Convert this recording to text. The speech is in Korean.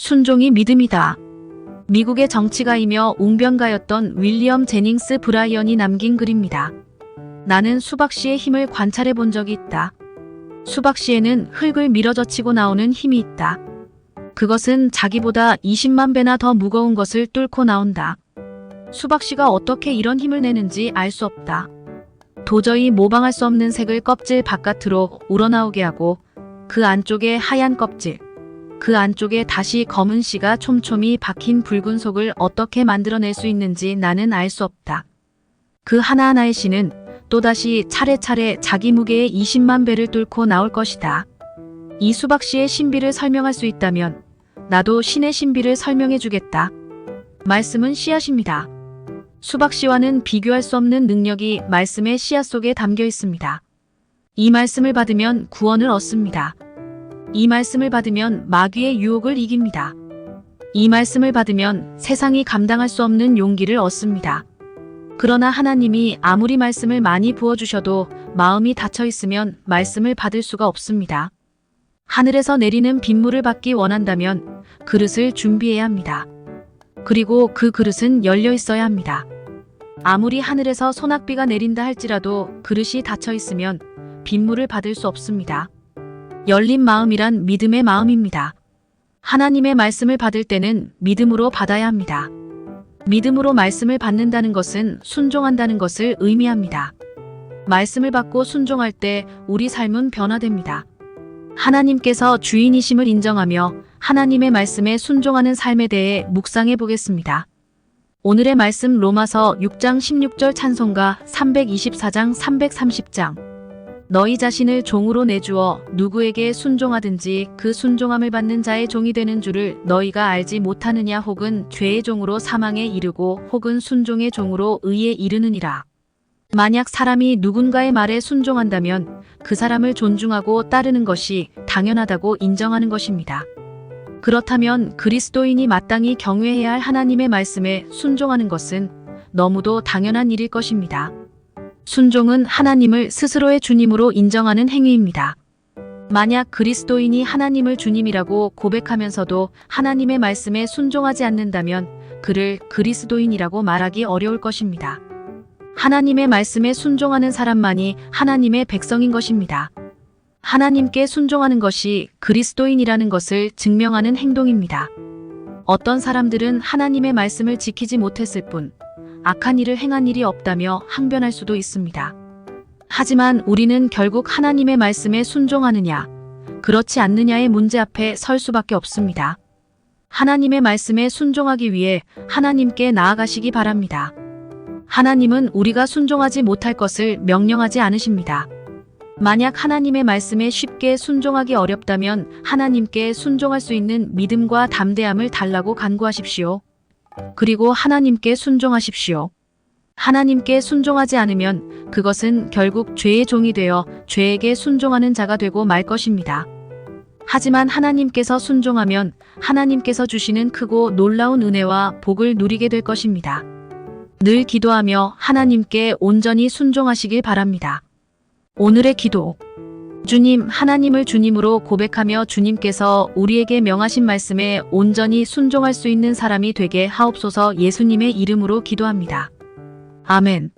순종이 믿음이다. 미국의 정치가이며 웅변가였던 윌리엄 제닝스 브라이언이 남긴 글입니다. 나는 수박씨의 힘을 관찰해 본 적이 있다. 수박씨에는 흙을 밀어젖히고 나오는 힘이 있다. 그것은 자기보다 20만 배나 더 무거운 것을 뚫고 나온다. 수박씨가 어떻게 이런 힘을 내는지 알 수 없다. 도저히 모방할 수 없는 색을 껍질 바깥으로 우러나오게 하고 그 안쪽에 하얀 껍질, 그 안쪽에 다시 검은 씨가 촘촘히 박힌 붉은 속을 어떻게 만들어낼 수 있는지 나는 알 수 없다. 그 하나하나의 씨는 또다시 차례차례 자기 무게의 20만 배를 뚫고 나올 것이다. 이 수박씨의 신비를 설명할 수 있다면 나도 신의 신비를 설명해 주겠다. 말씀은 씨앗입니다. 수박씨와는 비교할 수 없는 능력이 말씀의 씨앗 속에 담겨 있습니다. 이 말씀을 받으면 구원을 얻습니다. 이 말씀을 받으면 마귀의 유혹을 이깁니다. 이 말씀을 받으면 세상이 감당할 수 없는 용기를 얻습니다. 그러나 하나님이 아무리 말씀을 많이 부어주셔도 마음이 닫혀 있으면 말씀을 받을 수가 없습니다. 하늘에서 내리는 빗물을 받기 원한다면 그릇을 준비해야 합니다. 그리고 그 그릇은 열려 있어야 합니다. 아무리 하늘에서 소낙비가 내린다 할지라도 그릇이 닫혀 있으면 빗물을 받을 수 없습니다. 열린 마음이란 믿음의 마음입니다. 하나님의 말씀을 받을 때는 믿음으로 받아야 합니다. 믿음으로 말씀을 받는다는 것은 순종한다는 것을 의미합니다. 말씀을 받고 순종할 때 우리 삶은 변화됩니다. 하나님께서 주인이심을 인정하며 하나님의 말씀에 순종하는 삶에 대해 묵상해 보겠습니다. 오늘의 말씀 로마서 6장 16절 찬송가 324장 330장 너희 자신을 종으로 내주어 누구에게 순종하든지 그 순종함을 받는 자의 종이 되는 줄을 너희가 알지 못하느냐 혹은 죄의 종으로 사망에 이르고 혹은 순종의 종으로 의에 이르느니라. 만약 사람이 누군가의 말에 순종한다면 그 사람을 존중하고 따르는 것이 당연하다고 인정하는 것입니다. 그렇다면 그리스도인이 마땅히 경외해야 할 하나님의 말씀에 순종하는 것은 너무도 당연한 일일 것입니다. 순종은 하나님을 스스로의 주님으로 인정하는 행위입니다. 만약 그리스도인이 하나님을 주님이라고 고백하면서도 하나님의 말씀에 순종하지 않는다면 그를 그리스도인이라고 말하기 어려울 것입니다. 하나님의 말씀에 순종하는 사람만이 하나님의 백성인 것입니다. 하나님께 순종하는 것이 그리스도인이라는 것을 증명하는 행동입니다. 어떤 사람들은 하나님의 말씀을 지키지 못했을 뿐 악한 일을 행한 일이 없다며 항변할 수도 있습니다. 하지만 우리는 결국 하나님의 말씀에 순종하느냐, 그렇지 않느냐의 문제 앞에 설 수밖에 없습니다. 하나님의 말씀에 순종하기 위해 하나님께 나아가시기 바랍니다. 하나님은 우리가 순종하지 못할 것을 명령하지 않으십니다. 만약 하나님의 말씀에 쉽게 순종하기 어렵다면 하나님께 순종할 수 있는 믿음과 담대함을 달라고 간구하십시오. 그리고 하나님께 순종하십시오. 하나님께 순종하지 않으면 그것은 결국 죄의 종이 되어 죄에게 순종하는 자가 되고 말 것입니다. 하지만 하나님께서 순종하면 하나님께서 주시는 크고 놀라운 은혜와 복을 누리게 될 것입니다. 늘 기도하며 하나님께 온전히 순종하시길 바랍니다. 오늘의 기도. 주님, 하나님을 주님으로 고백하며 주님께서 우리에게 명하신 말씀에 온전히 순종할 수 있는 사람이 되게 하옵소서. 예수님의 이름으로 기도합니다. 아멘.